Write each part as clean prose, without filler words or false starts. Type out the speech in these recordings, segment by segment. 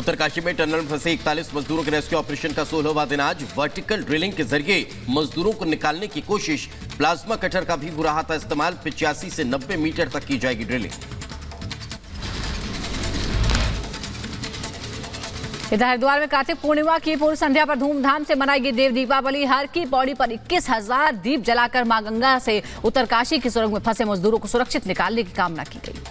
उत्तरकाशी में टनल में फंसे 41 मजदूरों के रेस्क्यू ऑपरेशन का 16वां दिन आज। वर्टिकल ड्रिलिंग के जरिए मजदूरों को निकालने की कोशिश। प्लाज्मा कटर का भी हो रहा था इस्तेमाल। 85 से 90 मीटर तक की जाएगी ड्रिलिंग। इधर हरिद्वार में कार्तिक पूर्णिमा की पूर्व संध्या पर धूमधाम से मनाई देव दीपावली। हर की पौड़ी पर 21,000 दीप जलाकर मां गंगा से उत्तरकाशी की सुरंग में फंसे मजदूरों को सुरक्षित निकालने की कामना की गई।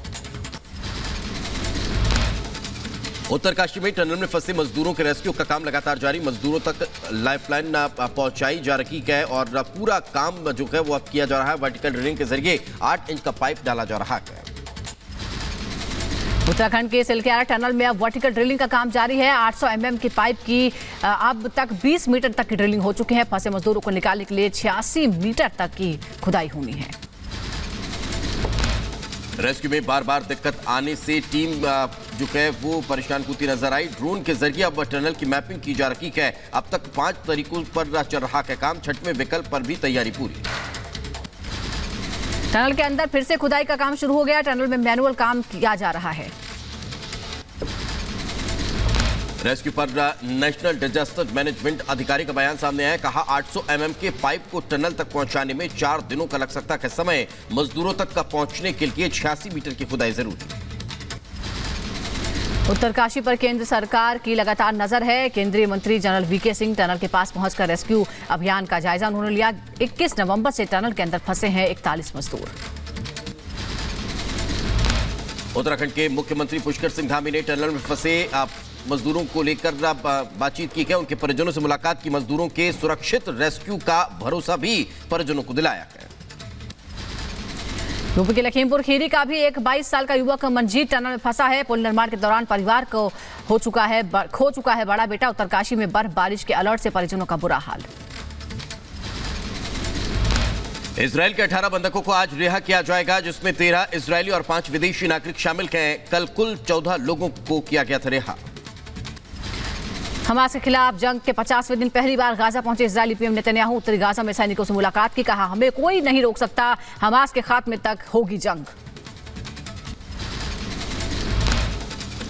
उत्तरकाशी में टनल में फंसे मजदूरों के रेस्क्यू का काम लगातार जारी। मजदूरों तक लाइफलाइन पहुंचाई जा रही है और पूरा काम जो है वो अब किया जा रहा है। वर्टिकल ड्रिलिंग के जरिए 8 इंच का पाइप डाला जा रहा है। उत्तराखंड के सिलक्यारा टनल में अब वर्टिकल ड्रिलिंग का काम जारी है। 800 mm की पाइप की अब तक 20 मीटर तक की ड्रिलिंग हो चुकी है। फंसे मजदूरों को निकालने के लिए 86 मीटर तक की खुदाई होनी है। रेस्क्यू में बार बार दिक्कत आने से टीम जो है वो परेशान होती नजर आई। ड्रोन के जरिए अब टनल की मैपिंग की जा रही है। अब तक 5 तरीकों पर चल रहा है काम। 6वें विकल्प पर भी तैयारी पूरी। टनल के अंदर फिर से खुदाई का काम शुरू हो गया। टनल में मैनुअल काम किया जा रहा है। रेस्क्यू पर नेशनल डिजास्टर मैनेजमेंट अधिकारी का बयान सामने आया। कहा 800 mm के पाइप को टनल तक पहुंचाने में 4 दिनों का लग सकता है समय। मजदूरों तक का पहुंचने के लिए 86 मीटर की खुदाई जरूरी। उत्तरकाशी पर केंद्र सरकार की लगातार नजर है। केंद्रीय मंत्री जनरल वीके सिंह टनल के पास पहुंचकर रेस्क्यू अभियान का जायजा उन्होंने लिया। 21 नवंबर से टनल के अंदर फंसे हैं 41 मजदूर। उत्तराखंड के मुख्यमंत्री पुष्कर सिंह धामी ने टनल में फंसे मजदूरों को लेकर बातचीत की है। उनके परिजनों से मुलाकात की। मजदूरों के सुरक्षित रेस्क्यू का भरोसा भी परिजनों को दिलाया है। यूपी के लखीमपुर खीरी का भी एक 22 साल का युवक मंजीत टनल में फंसा है। पुल निर्माण के दौरान परिवार को खो चुका है बड़ा बेटा। उत्तरकाशी में बर्फ बारिश के अलर्ट से परिजनों का बुरा हाल। इजरायल के 18 बंधकों को आज रिहा किया जाएगा, जिसमें 13 इजरायली और 5 विदेशी नागरिक शामिल हैं। कल कुल 14 लोगों को किया गया था रिहा। हमास के खिलाफ जंग के 50वें दिन पहली बार गाजा पहुंचे इजरायली पीएम नेतन्याहू। उत्तरी गाजा में सैनिकों से मुलाकात की। कहा हमें कोई नहीं रोक सकता। हमास के खात्मे तक होगी जंग।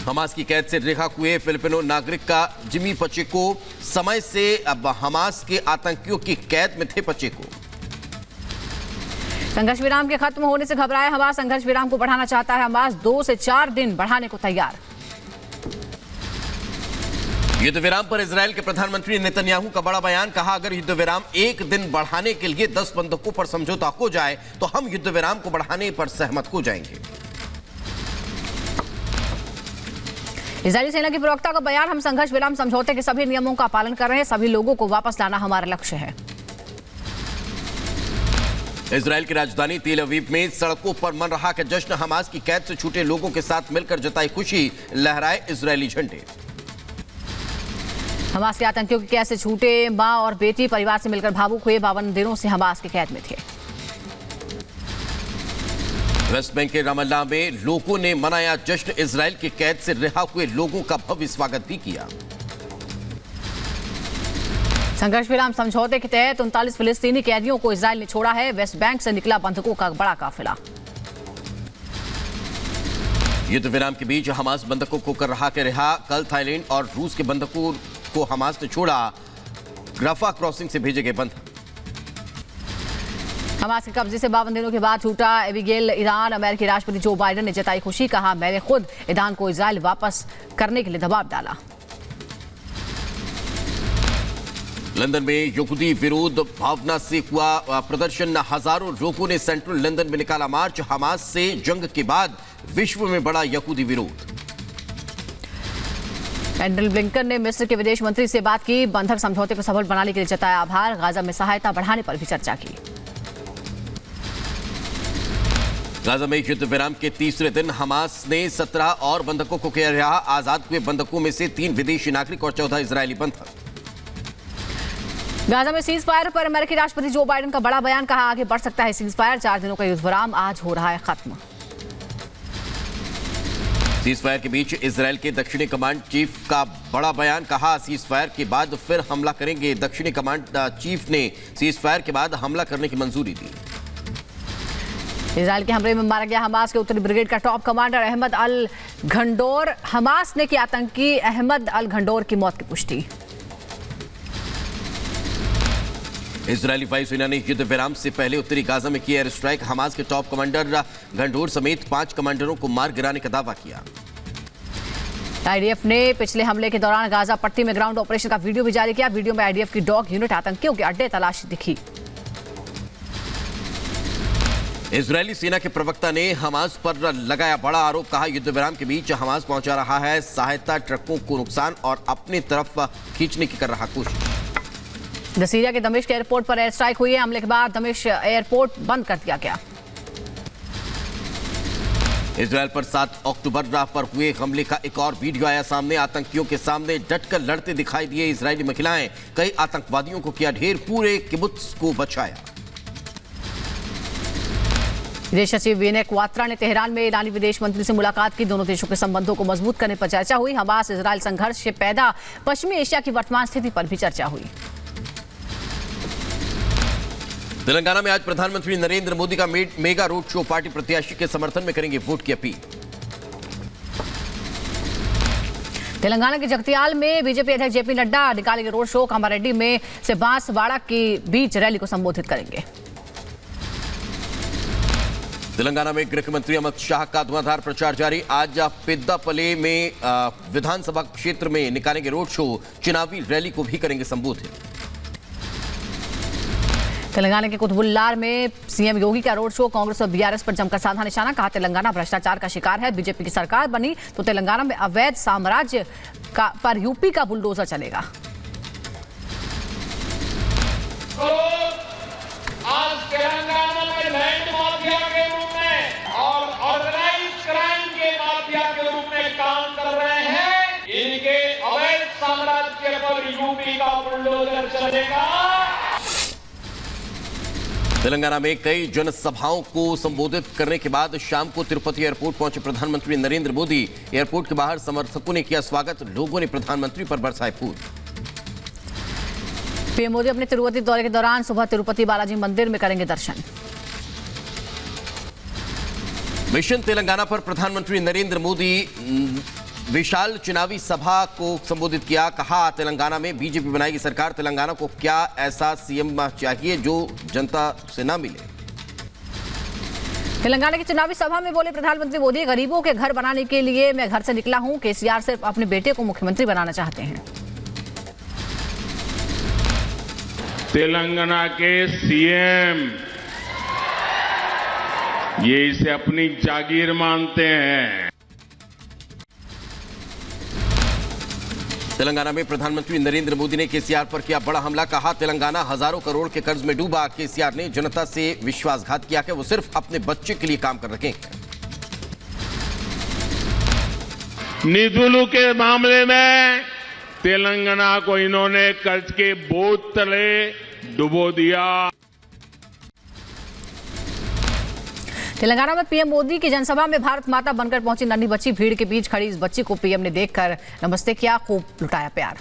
हमास की कैद से रिहा हुए फिलिपिनो नागरिक का जिमी पचेको समय से अब हमास के आतंकियों की कैद में थे। पचेको संघर्ष विराम के खत्म होने से घबराया हमास। संघर्ष विराम को बढ़ाना चाहता है। हमास 2 से 4 दिन बढ़ाने को तैयार। युद्ध विराम पर इजरायल के प्रधानमंत्री नेतन्याहू का बड़ा बयान। कहा अगर युद्ध विराम 1 दिन बढ़ाने के लिए 10 बंधकों पर समझौता हो जाए तो हम युद्ध विराम को बढ़ाने पर सहमत हो जाएंगे। इजरायली सेना के प्रवक्ता का बयान। हम संघर्ष विराम समझौते के सभी नियमों का पालन कर रहे हैं। सभी लोगों को वापस लाना हमारा लक्ष्य है। इजरायल की राजधानी तेल अवीव में सड़कों पर मन रहा है जश्न। हमास की कैद से छूटे लोगों के साथ मिलकर जताई खुशी। लहराए इजरायली झंडे। हमास के आतंकियों की कैद से छूटे मां और बेटी परिवार से मिलकर भावुक हुए। 52 दिनों से हमास की कैद में थे। वेस्ट बैंक के रामल्ला में लोगों ने मनाया जश्न। इजरायल की कैद से रिहा हुए लोगों का भव्य स्वागत भी किया। संघर्ष विराम समझौते के तहत 39 फिलिस्तीनी कैदियों को इजरायल ने छोड़ा है। वेस्ट बैंक से निकला बंधकों का बड़ा काफिला। युद्ध विराम के बीच हमास बंधकों को कर रहा के रिहा। कल थाईलैंड और रूस के बंधकों को हमास ने छोड़ा। रफा क्रॉसिंग से भेजे गए बंधक। हमास के कब्जे से 52 दिनों के बाद छूटा एबिगेल ईरान। अमेरिकी राष्ट्रपति जो बाइडेन ने जताई खुशी। कहा मैंने खुद ईरान को इजरायल वापस करने के लिए दबाव डाला। लंदन में यहूदी विरोध भावना से हुआ प्रदर्शन। हजारों लोगों ने सेंट्रल लंदन में निकाला मार्च। हमास से जंग के बाद विश्व में बड़ा यहूदी विरोध। एंटनी ब्लिंकन ने मिस्र के विदेश मंत्री से बात की। बंधक समझौते को सफल बनाने के लिए जताया आभार। गाजा में सहायता बढ़ाने पर भी चर्चा की। गाजा में युद्ध विराम के तीसरे दिन हमास ने 17 और बंधकों को किया रिहा। आजाद हुए बंधकों में से 3 विदेशी नागरिक और 14 इजरायली बंधक। गाजा में सीज फायर पर अमेरिकी राष्ट्रपति जो बाइडेन का बड़ा बयान। कहा आगे बढ़ सकता है सीज फायर। 4 दिनों का युद्ध विराम आज हो रहा है खत्म। सीज फायर के बीच इजरायल के दक्षिणी कमांड चीफ का बड़ा बयान। कहा सीज फायर के बाद फिर हमला करेंगे। दक्षिणी कमांड चीफ ने सीज फायर के बाद हमला करने की मंजूरी दी। इजराइल के हमले में मारा गया हमास के उत्तरी ब्रिगेड का टॉप कमांडर अहमद अल घंडोर। हमास ने की आतंकी अहमद अल घंडोर की मौत की पुष्टि। इजरायली वायुसेना ने युद्ध विराम से पहले उत्तरी गाजा में किया एयर स्ट्राइक। हमास के टॉप कमांडर घंडोर समेत 5 कमांडरों को मार गिराने का दावा किया। आईडीएफ ने पिछले हमले के दौरान गाजा पट्टी में ग्राउंड ऑपरेशन का वीडियो भी जारी किया। वीडियो में आईडीएफ की डॉग यूनिट आतंकियों के अड्डे तलाशी दिखी। इजरायली सेना के प्रवक्ता ने हमास पर लगाया बड़ा आरोप। कहा, युद्ध विराम के बीच हमास पहुंचा रहा है सहायता ट्रकों को नुकसान और अपनी तरफ खींचने की कर रहा कोशिश। सीरिया के दमिश्क एयरपोर्ट पर एयर स्ट्राइक हुई है। हमले के बाद दमिश्क एयरपोर्ट बंद कर दिया गया। इजरायल पर 7 अक्टूबर पर हुए हमले का एक और वीडियो आया सामने। आतंकियों के सामने डटकर लड़ते दिखाई दिए इजरायली महिलाएं। कई आतंकवादियों को किया ढेर, पूरे किबुत्स को बचाया। विदेश सचिव विनय क्वात्रा ने तेहरान में ईरानी विदेश मंत्री से मुलाकात की। दोनों देशों के संबंधों को मजबूत करने पर चर्चा हुई। हमास इजरायल संघर्ष से पैदा पश्चिमी एशिया की वर्तमान स्थिति पर भी चर्चा हुई। तेलंगाना में आज प्रधानमंत्री नरेंद्र मोदी का मेगा रोड शो। पार्टी प्रत्याशी के समर्थन में करेंगे वोट की अपील। तेलंगाना के जगतियाल में बीजेपी अध्यक्ष जेपी नड्डा निकालेंगे रोड शो। कामारेड्डी में से बांसवाड़ा के बीच रैली को संबोधित करेंगे। तेलंगाना में गृह मंत्री अमित शाह का धुआंधार प्रचार जारी। आज पेद्दापल्ली में विधानसभा क्षेत्र में निकालेंगे रोड शो। चुनावी रैली को भी करेंगे संबोधित। तेलंगाना के कुतुबुल्लार में सीएम योगी का रोड शो। कांग्रेस और बीआरएस पर जमकर साधा निशाना। कहा, तेलंगाना भ्रष्टाचार का शिकार है। बीजेपी की सरकार बनी तो तेलंगाना में अवैध साम्राज्य पर यूपी का बुलडोजर चलेगा। आज तेलंगाना में लैंड माफिया के रूप में और ऑर्गेनाइज्ड क्राइम के माफिया के रूप में काम कर रहे हैं। इनके अवैध साम्राज्य पर यूपी का बुलडोजर चलेगा। तेलंगाना में कई जनसभाओं को संबोधित करने के बाद शाम को तिरुपति एयरपोर्ट पहुंचे प्रधानमंत्री नरेंद्र मोदी। एयरपोर्ट के बाहर समर्थकों ने किया स्वागत। लोगों ने प्रधानमंत्री पर बरसाए फूल। पीएम मोदी अपने तिरुपति दौरे के दौरान सुबह तिरुपति बालाजी मंदिर में करेंगे दर्शन। मिशन तेलंगाना पर प्रधानमंत्री नरेंद्र मोदी विशाल चुनावी सभा को संबोधित किया। कहा, तेलंगाना में बीजेपी बनाएगी सरकार। तेलंगाना को क्या ऐसा सीएम चाहिए जो जनता से ना मिले। तेलंगाना की चुनावी सभा में बोले प्रधानमंत्री मोदी, गरीबों के घर बनाने के लिए मैं घर से निकला हूं। केसीआर सिर्फ अपने बेटे को मुख्यमंत्री बनाना चाहते हैं। तेलंगाना के सीएम ये इसे अपनी जागीर मानते हैं। तेलंगाना में प्रधानमंत्री नरेंद्र मोदी ने केसीआर पर किया बड़ा हमला। कहा, तेलंगाना हजारों करोड़ के कर्ज में डूबा। केसीआर ने जनता से विश्वासघात किया कि वो सिर्फ अपने बच्चे के लिए काम कर रहे हैं। निधुलू के मामले में तेलंगाना को इन्होंने कर्ज के बोझ तले डुबो दिया। तेलंगाना में पीएम मोदी की जनसभा में भारत माता बनकर पहुंची नन्ही बच्ची। भीड़ के बीच खड़ी इस बच्ची को पीएम ने देखकर नमस्ते किया, खूब लुटाया प्यार।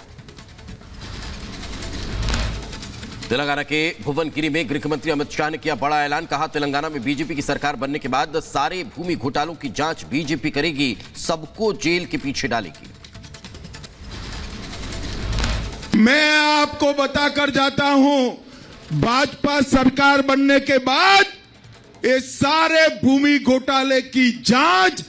तेलंगाना के भुवनगिरी में गृह मंत्री अमित शाह ने किया बड़ा ऐलान। कहा, तेलंगाना में बीजेपी की सरकार बनने के बाद सारे भूमि घोटालों की जांच बीजेपी करेगी, सबको जेल के पीछे डालेगी। मैं आपको बताकर जाता हूं, भाजपा सरकार बनने के बाद ये सारे भूमि घोटाले की जांच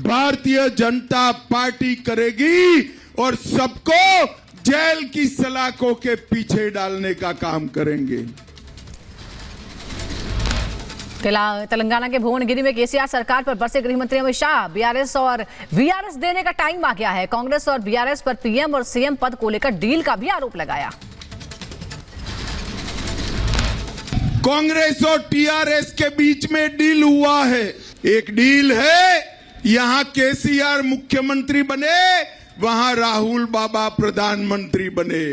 भारतीय जनता पार्टी करेगी और सबको जेल की सलाखों के पीछे डालने का काम करेंगे। तेलंगाना के भुवनगिरी में केसीआर सरकार पर बरसे गृह मंत्री अमित शाह। बीआरएस और वीआरएस देने का टाइम आ गया है। कांग्रेस और बीआरएस पर पीएम और सीएम पद को लेकर डील का भी आरोप लगाया। कांग्रेस और टीआरएस के बीच में डील हुआ है। एक डील है, यहां केसीआर मुख्यमंत्री बने, वहां राहुल बाबा प्रधानमंत्री बने।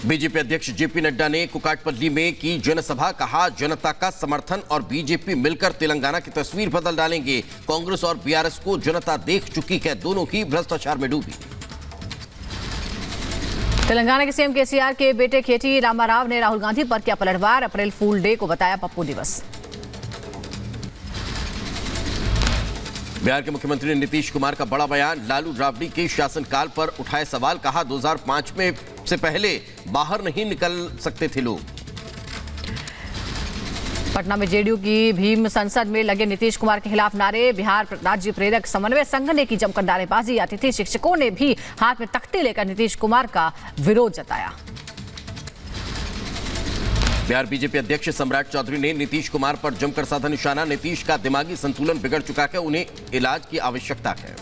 बीजेपी अध्यक्ष जेपी नड्डा ने कुकाटपल्ली में की जनसभा। कहा, जनता का समर्थन और बीजेपी मिलकर तेलंगाना की तस्वीर बदल डालेंगे। कांग्रेस और बीआरएस को जनता देख चुकी है, दोनों ही भ्रष्टाचार में डूबी। तेलंगाना के सीएम केसीआर के बेटे केटी रामाराव ने राहुल गांधी पर किया पलटवार। अप्रैल फूल डे को बताया पप्पू दिवस। बिहार के मुख्यमंत्री नीतीश कुमार का बड़ा बयान। लालू राबड़ी के शासनकाल पर उठाए सवाल। कहा 2005 में से पहले बाहर नहीं निकल सकते थे लोग। पटना में जेडीयू की भीम संसद में लगे नीतीश कुमार के खिलाफ नारे। बिहार राज्य प्रेरक समन्वय संघ ने की जमकर नारेबाजी। अतिथि शिक्षकों ने भी हाथ में तख्ती लेकर नीतीश कुमार का विरोध जताया। बिहार बीजेपी अध्यक्ष सम्राट चौधरी ने नीतीश कुमार पर जमकर साधा निशाना। नीतीश का दिमागी संतुलन बिगड़ चुका है, उन्हें इलाज की आवश्यकता है।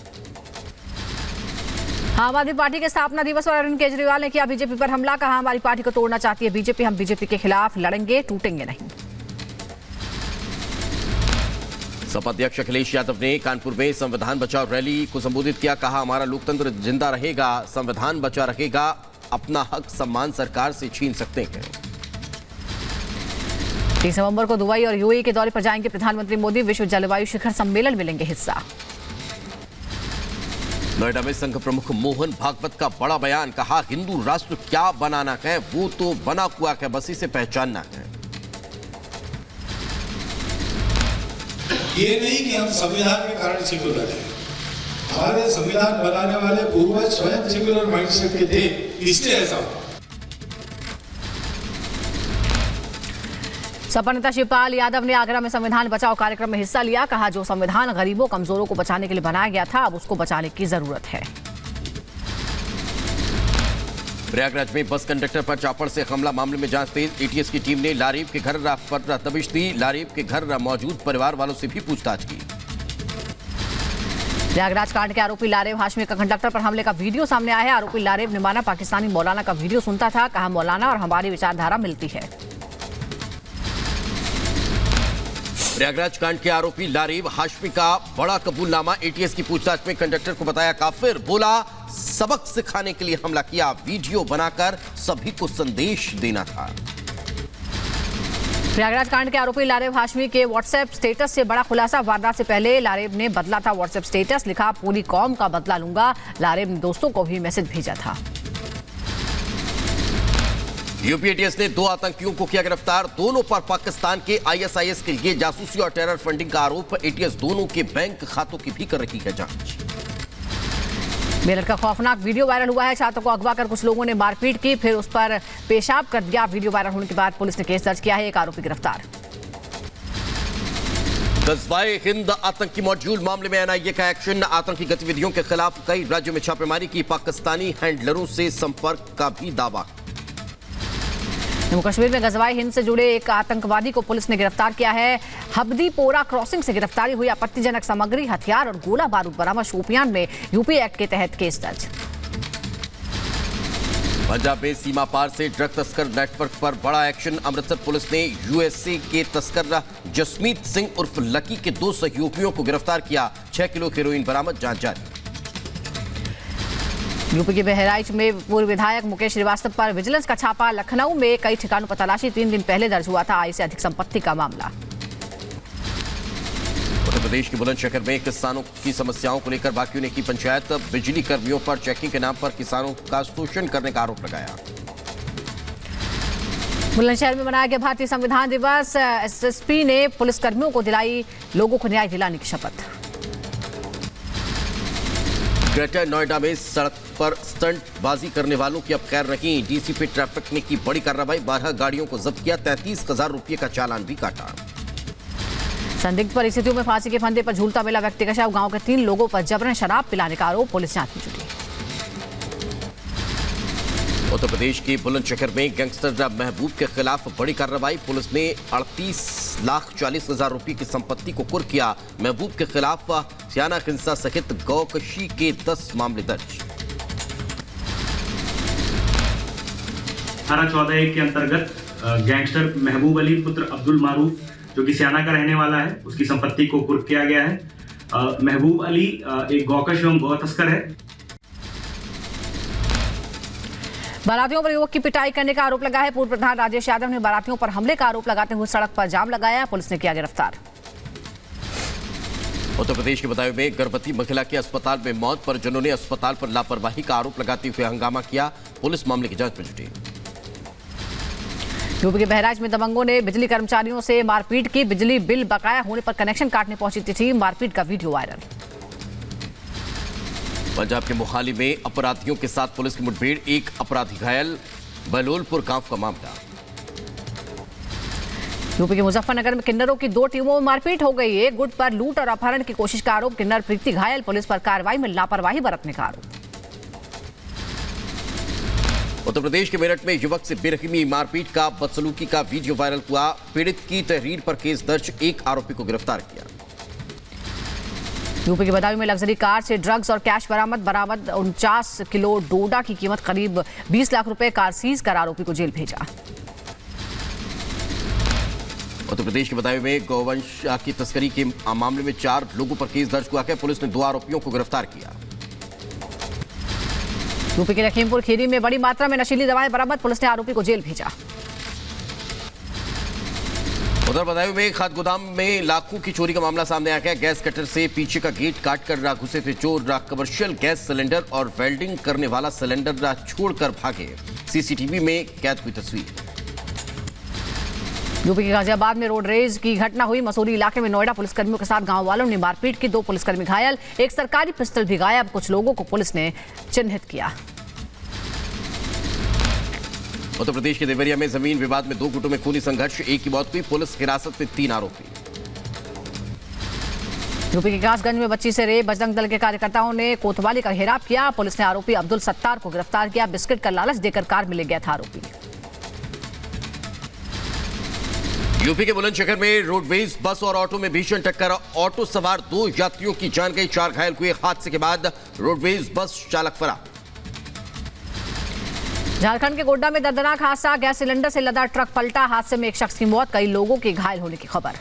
आम आदमी पार्टी के स्थापना दिवस पर अरविंद केजरीवाल ने किया बीजेपी पर हमला। कहा हमारी पार्टी को तोड़ना चाहती है बीजेपी, हम बीजेपी के खिलाफ लड़ेंगे, टूटेंगे नहीं। सपा अध्यक्ष अखिलेश यादव ने कानपुर में संविधान बचाओ रैली को संबोधित किया। कहा हमारा लोकतंत्र जिंदा रहेगा, संविधान बचा रहेगा, अपना हक सम्मान सरकार से छीन सकते हैं। 30 नवंबर को दुबई और यूएई के दौरे पर जाएंगे प्रधानमंत्री मोदी। विश्व जलवायु शिखर सम्मेलन में लेंगे हिस्सा। नोएडा में संघ प्रमुख मोहन भागवत का बड़ा बयान। कहा हिंदू राष्ट्र क्या बनाना है, वो तो बना हुआ है, बस इसे पहचानना है। ये नहीं कि हम संविधान के कारण सेक्युलर हैं। हमारे संविधान बनाने वाले पूर्वज स्वयं सेक्युलर माइंडसेट के थे, इसलिए ऐसा हुआ। सपा नेता शिवपाल यादव ने आगरा में संविधान बचाओ कार्यक्रम में हिस्सा लिया। कहा जो संविधान गरीबों कमजोरों को बचाने के लिए बनाया गया था, अब उसको बचाने की जरूरत है। प्रयागराज में बस कंडक्टर पर चापड़ से हमला मामले में जांच तेज। एटीएस की टीम ने लारीब के घर पर दबिश दी। लारीब के घर मौजूद परिवार वालों से भी पूछताछ की। प्रयागराज कांड के आरोपी लारेब हाशमी का कंडक्टर पर हमले का वीडियो सामने आया है। आरोपी लारेब ने माना पाकिस्तानी मौलाना का वीडियो सुनता था। कहा मौलाना और हमारी विचारधारा मिलती है। प्रयागराज कांड के आरोपी लारीब हाशमी का बड़ा कबूलनामा। एटीएस की पूछताछ में कंडक्टर को बताया काफिर, बोला सबक सिखाने के लिए हमला किया, वीडियो बनाकर सभी को संदेश देना था। प्रयागराज कांड के आरोपी लारेब हाशमी के व्हाट्सएप स्टेटस से बड़ा खुलासा। वारदात से पहले लारेब ने बदला था व्हाट्सएप स्टेटस। लिखा पूरी कौम का बदला लूंगा। लारेब ने दोस्तों को भी मैसेज भेजा था। यूपी एटीएस ने 2 आतंकियों को किया गिरफ्तार। दोनों पर पाकिस्तान के आईएसआईएस के लिए जासूसी और टेरर फंडिंग का आरोप। एटीएस दोनों के बैंक खातों की भी कर रही है जांच। मेरठ का खौफनाक वीडियो वायरल हुआ है। छात्रों को अगवा कर कुछ लोगों ने मारपीट की, फिर उस पर पेशाब कर दिया। वीडियो वायरल होने के बाद पुलिस ने केस दर्ज किया है। एक आरोपी गिरफ्तार। गजवाए हिंद आतंकी मॉड्यूल मामले में एनआईए का एक्शन। आतंकी गतिविधियों के खिलाफ कई राज्यों में छापेमारी की। पाकिस्तानी हैंडलरों से संपर्क का भी दावा। जम्मू कश्मीर में गजवाए हिंद से जुड़े एक आतंकवादी को पुलिस ने गिरफ्तार किया है। हब्दीपोरा क्रॉसिंग से गिरफ्तारी हुई। आपत्तिजनक सामग्री, हथियार और गोला बारूद बरामद। शोपियान में यूपी एक्ट के तहत केस दर्ज। पंजाब में सीमा पार से ड्रग तस्कर नेटवर्क पर बड़ा एक्शन। अमृतसर पुलिस ने यूएसए के तस्कर जसमीत सिंह उर्फ लकी के 2 सहयोगियों को गिरफ्तार किया। 6 किलो हेरोइन बरामद, जांच जारी। यूपी के बहराइच में पूर्व विधायक मुकेश श्रीवास्तव पर विजिलेंस का छापा। लखनऊ में कई ठिकानों पर तलाशी। 3 दिन पहले दर्ज हुआ था आय से अधिक संपत्ति का मामला। उत्तर प्रदेश के बुलंदशहर में किसानों की समस्याओं को लेकर बाकियों ने की पंचायत। बिजली कर्मियों पर चेकिंग के नाम पर किसानों का शोषण करने का आरोप लगाया। बुलंदशहर में मनाया गया भारतीय संविधान दिवस। एसएसपी ने पुलिसकर्मियों को दिलाई लोगों को न्याय दिलाने की शपथ। ग्रेटर नोएडा में सड़क पर स्टंटबाजी करने वालों की अब खैर नहीं। डीसीपी ट्रैफिक ने की बड़ी कार्रवाई। 12 गाड़ियों को जब्त किया। 33,000 रुपये का चालान भी काटा। संदिग्ध परिस्थितियों में फांसी के फंदे पर झूलता मिला व्यक्ति का शव। गांव के 3 लोगों पर जबरन शराब पिलाने का आरोप। पुलिस जांच में जुटी। उत्तर प्रदेश के बुलंदशहर में गैंगस्टर महबूब के खिलाफ बड़ी कार्रवाई। पुलिस ने 38,40,000 रुपये की संपत्ति को कुर्क किया। महबूब के खिलाफ सियाना हिंसा सहित गौकशी के 10 मामले दर्ज। धारा 14(1) के अंतर्गत गैंगस्टर महबूब अली पुत्र अब्दुल मारूफ, जो कि सियाना का रहने वाला है, उसकी संपत्ति को कुर्क किया गया है। महबूब अली एक गौकश एवं गौ तस्कर है। बारातियों पर युवक की पिटाई करने का आरोप लगा है। पूर्व प्रधान राजेश यादव ने बारातियों पर हमले का आरोप लगाते हुए सड़क पर जाम लगाया। पुलिस ने किया गिरफ्तार। उत्तर प्रदेश के बदायूं में गर्भवती महिला की अस्पताल में मौत, परिजनों ने अस्पताल पर लापरवाही का आरोप लगाते हुए हंगामा किया। पुलिस मामले की जांच में जुटी। यूपी के बहराइच में दबंगों ने बिजली कर्मचारियों से मारपीट की। बिजली बिल बकाया होने पर कनेक्शन काटने पहुंची थी। मारपीट का वीडियो वायरल। पंजाब के मोहाली में अपराधियों के साथ पुलिस की मुठभेड़, एक अपराधी घायल। बलोलपुर गांव का मामला। यूपी के मुजफ्फरनगर में किन्नरों की 2 टीमों में मारपीट हो गई। एक गुट पर लूट और अपहरण की कोशिश का आरोप। किन्नर प्रीति घायल। पुलिस पर कार्रवाई में लापरवाही बरतने का आरोप। उत्तर प्रदेश के मेरठ में युवक से बेरहमी मारपीट का बदसलूकी का वीडियो वायरल हुआ। पीड़ित की तहरीर पर केस दर्ज, एक आरोपी को गिरफ्तार किया। यूपी के बदायूं में लग्जरी कार से ड्रग्स और कैश बरामद। 49 किलो डोडा की कीमत करीब 20 लाख रुपए। कार सीज कर आरोपी को जेल भेजा। उत्तर प्रदेश के बदायूं में गौवंश की तस्करी के मामले में 4 लोगों पर केस दर्ज हुआ है। पुलिस ने 2 आरोपियों को गिरफ्तार किया। यूपी के लखीमपुर खीरी में बड़ी मात्रा में नशीली दवाएं बरामद। पुलिस ने आरोपी को जेल भेजा। उधर बदायूं में खाद गोदाम में लाखों की चोरी का मामला सामने आ गया। गैस कटर से पीछे का गेट काटकर घुसे थे चोर। कमर्शियल गैस सिलेंडर और वेल्डिंग करने वाला सिलेंडर छोड़कर भागे। सीसीटीवी में कैद हुई तस्वीर। यूपी के गाजियाबाद में रोड रेज की घटना हुई। मसूरी इलाके में नोएडा पुलिसकर्मियों के साथ गांव वालों ने मारपीट की। 2 पुलिसकर्मी घायल। एक सरकारी पिस्टल भी गायब। कुछ लोगों को पुलिस ने चिन्हित किया। उत्तर प्रदेश के देवरिया में जमीन विवाद में 2 गुटों में खूनी संघर्ष, एक की मौत हुई। पुलिस हिरासत में 3 आरोपी। यूपी के कासगंज में बच्ची से रेप। बजरंग दल के कार्यकर्ताओं ने कोतवाली का घेराव किया। पुलिस ने आरोपी अब्दुल सत्तार को गिरफ्तार किया। बिस्किट का लालच देकर कार में ले गया था आरोपी। यूपी के बुलंदशहर में रोडवेज बस और ऑटो में भीषण टक्कर। ऑटो सवार 2 यात्रियों की जान गई, 4 घायल हुए। हादसे के बाद रोडवेज बस चालक फरार। झारखंड के गोड्डा में दर्दनाक हादसा। गैस सिलेंडर से लदा ट्रक पलटा। हादसे में एक शख्स की मौत, कई लोगों के घायल होने की खबर।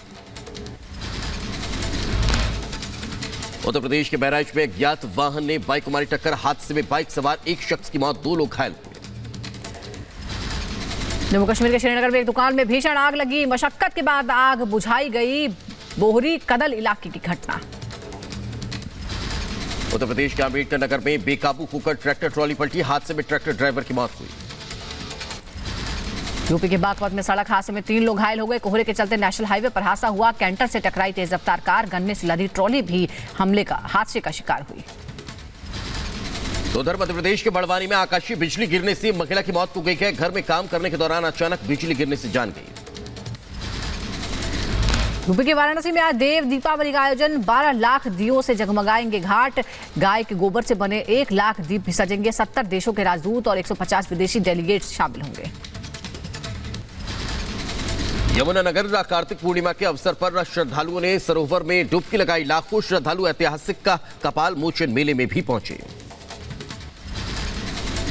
उत्तर प्रदेश के बहराइच में अज्ञात वाहन ने बाइक को मारी टक्कर। हादसे में बाइक सवार एक शख्स की मौत, 2 लोग घायल हुए। जम्मू कश्मीर के श्रीनगर में एक दुकान में भीषण आग लगी। मशक्कत के बाद आग बुझाई गई। बोहरी कदल इलाके की घटना। उत्तर प्रदेश के अम्बेडकर नगर में बेकाबू होकर ट्रैक्टर ट्रॉली पलटी। हादसे में ट्रैक्टर ड्राइवर की मौत हुई। यूपी के बागपत में सड़क हादसे में 3 लोग घायल हो गए। कोहरे के चलते नेशनल हाईवे पर हादसा हुआ। कैंटर से टकराई तेज रफ्तार कार। गन्ने से लदी ट्रॉली भी हादसे का शिकार हुई। तो उधर मध्य प्रदेश के बड़वानी में आकाशीय बिजली गिरने से महिला की मौत हो गई है। घर में काम करने के दौरान अचानक बिजली गिरने से जान गई। यूपी के वाराणसी में आज देव दीपावली का आयोजन। 12 लाख दियों से जगमगाएंगे घाट। गाय के गोबर से बने 1 लाख दीप भी सजेंगे। 70 देशों के राजदूत और 150 विदेशी डेलीगेट्स शामिल होंगे। यमुनानगर कार्तिक पूर्णिमा के अवसर पर श्रद्धालुओं ने सरोवर में डुबकी लगाई। लाखों श्रद्धालु ऐतिहासिक कपाल मोचन मेले में भी पहुंचे।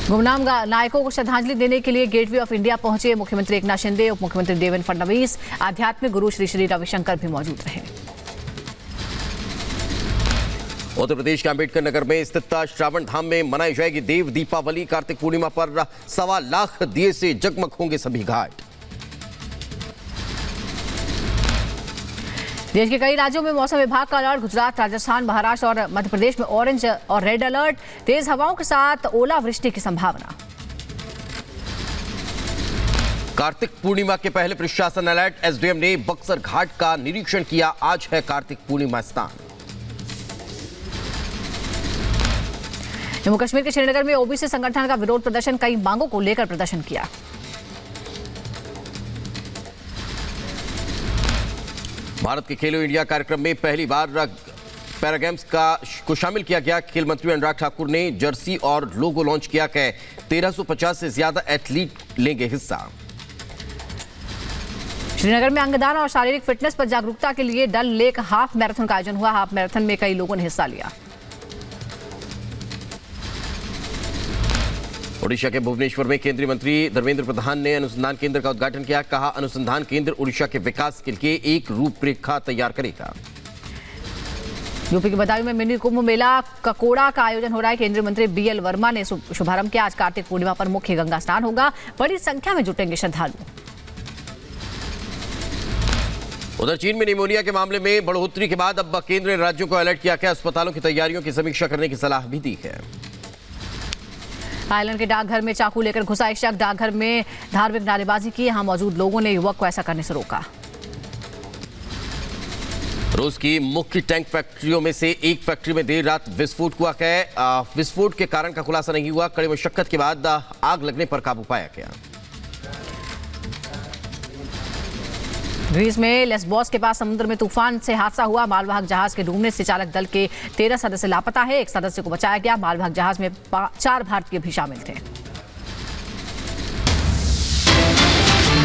गुमनाम नायकों को श्रद्धांजलि देने के लिए गेटवे ऑफ इंडिया पहुंचे मुख्यमंत्री एकनाथ शिंदे, उप मुख्यमंत्री देवेंद्र फडणवीस। आध्यात्मिक गुरु श्री श्री रविशंकर भी मौजूद रहे। उत्तर प्रदेश के अम्बेडकर नगर में स्थित श्रावण धाम में मनाई जाएगी देव दीपावली। कार्तिक पूर्णिमा पर 1.25 लाख दिए से जगमग होंगे सभी घाट। देश के कई राज्यों में मौसम विभाग का अलर्ट। गुजरात, राजस्थान, महाराष्ट्र और मध्य प्रदेश में ऑरेंज और रेड अलर्ट। तेज हवाओं के साथ ओलावृष्टि की संभावना। कार्तिक पूर्णिमा के पहले प्रशासन अलर्ट। एसडीएम ने बक्सर घाट का निरीक्षण किया। आज है कार्तिक पूर्णिमा स्नान। जम्मू कश्मीर के श्रीनगर में ओबीसी संगठन का विरोध प्रदर्शन। कई मांगों को लेकर प्रदर्शन किया। भारत के खेलो इंडिया कार्यक्रम में पहली बार पैरा गेम्स को शामिल किया गया। खेल मंत्री अनुराग ठाकुर ने जर्सी और लोगो लॉन्च किया। 1350 से ज्यादा एथलीट लेंगे हिस्सा। श्रीनगर में अंगदान और शारीरिक फिटनेस पर जागरूकता के लिए डल लेक हाफ मैराथन का आयोजन हुआ। हाफ मैराथन में कई लोगों ने हिस्सा लिया। ओडिशा के भुवनेश्वर में केंद्रीय मंत्री धर्मेंद्र प्रधान ने अनुसंधान केंद्र का उद्घाटन किया। कहा, अनुसंधान केंद्र ओडिशा के विकास के लिए एक रूपरेखा तैयार करेगा। यूपी के बदायूं में मिनी कुंभ मेला ककोड़ा का आयोजन हो रहा है। केंद्रीय मंत्री बीएल वर्मा ने शुभारंभ किया। आज कार्तिक पूर्णिमा पर मुख्य गंगा स्नान होगा। बड़ी संख्या में जुटेंगे श्रद्धालु। उधर चीन में निमोनिया के मामले में बढ़ोतरी के बाद अब केंद्र ने राज्यों को अलर्ट किया कि अस्पतालों की तैयारियों की समीक्षा करने की सलाह भी दी है। थाईलैंड के डाकघर में चाकू लेकर घुसा एक शख्स, डाकघर में धार्मिक नारेबाजी की। यहां मौजूद लोगों ने युवक को ऐसा करने से रोका। रूस की मुख्य टैंक फैक्ट्रियों में से एक फैक्ट्री में देर रात विस्फोट हुआ है। विस्फोट के कारण का खुलासा नहीं हुआ। कड़ी मशक्कत के बाद आग लगने पर काबू पाया गया। ग्रीस में लेस्बोस के पास समुद्र में तूफान से हादसा हुआ। मालवाहक जहाज के डूबने से चालक दल के 13 सदस्य लापता है। एक सदस्य को बचाया गया। मालवाहक जहाज में 4 भारतीय भी शामिल थे।